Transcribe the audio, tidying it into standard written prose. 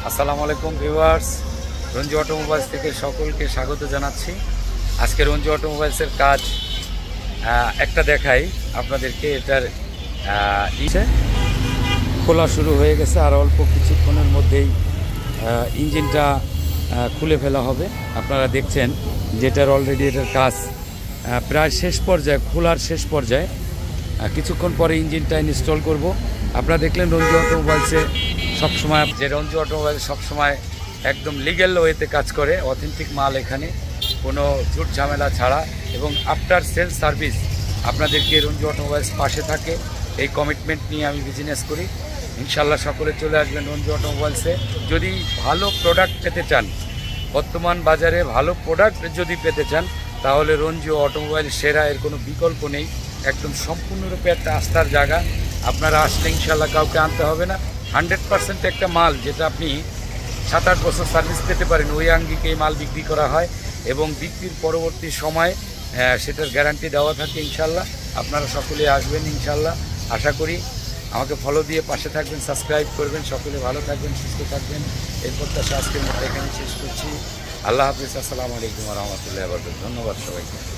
আসসালামু আলাইকুম viewers, Ranju automobiles থেকে সকলকে স্বাগত জানাচ্ছি। আজকে রঞ্জু অটোমোবাইলসের কাজ একটা দেখাই আপনাদেরকে। এটার খোলা শুরু হয়ে গেছে, আর অল্প কিছুক্ষণের মধ্যেই ইঞ্জিনটা খুলে ফেলা হবে। আপনারা দেখছেন যেটার অলরেডি এটার কাজ প্রায় শেষ পর্যায়ে, খোলার শেষ পর্যায়ে। কিছুক্ষণ পরে ইঞ্জিনটা ইনস্টল করব। আপনারা দেখলেন রঞ্জু অটোমোবাইলসে সবসময়, যে রঞ্জু অটোমোবাইল সবসময় একদম লিগ্যাল ওয়েতে কাজ করে, অথেন্টিক মাল, এখানে কোনো ঝুট ঝামেলা ছাড়া, এবং আফটার সেল সার্ভিস আপনাদেরকে রঞ্জু অটোমোবাইলস পাশে থাকে। এই কমিটমেন্ট নিয়ে আমি বিজনেস করি। ইনশাল্লাহ সকলে চলে আসবেন রঞ্জু অটোমোবাইলসে। যদি ভালো প্রোডাক্ট পেতে চান, বর্তমান বাজারে ভালো প্রোডাক্ট যদি পেতে চান, তাহলে রঞ্জু অটোমোবাইল সেরা, এর কোনো বিকল্প নেই। একদম সম্পূর্ণরূপে একটা আস্থার জায়গা। আপনারা আসলে ইনশাল্লাহ কাউকে আনতে হবে না। 100% একটা মাল, যেটা আপনি 7-8 বছর সার্ভিস পেতে পারেন, ওই আঙ্গিকে এই মাল বিক্রি করা হয়, এবং বিক্রির পরবর্তী সময় সেটার গ্যারান্টি দেওয়া থাকে। ইনশাল্লাহ আপনারা সকলে আসবেন ইনশাল্লাহ, আশা করি। আমাকে ফলো দিয়ে পাশে থাকবেন, সাবস্ক্রাইব করবেন। সকলে ভালো থাকবেন, সুস্থ থাকবেন। এরপর তার আজকের মতো এখানে শেষ করছি। আল্লাহ হাফিজ। আসসালামু আলাইকুম ওয়া রাহমাতুল্লাহি ওয়া বারাকাতুহু। ধন্যবাদ সবাইকে।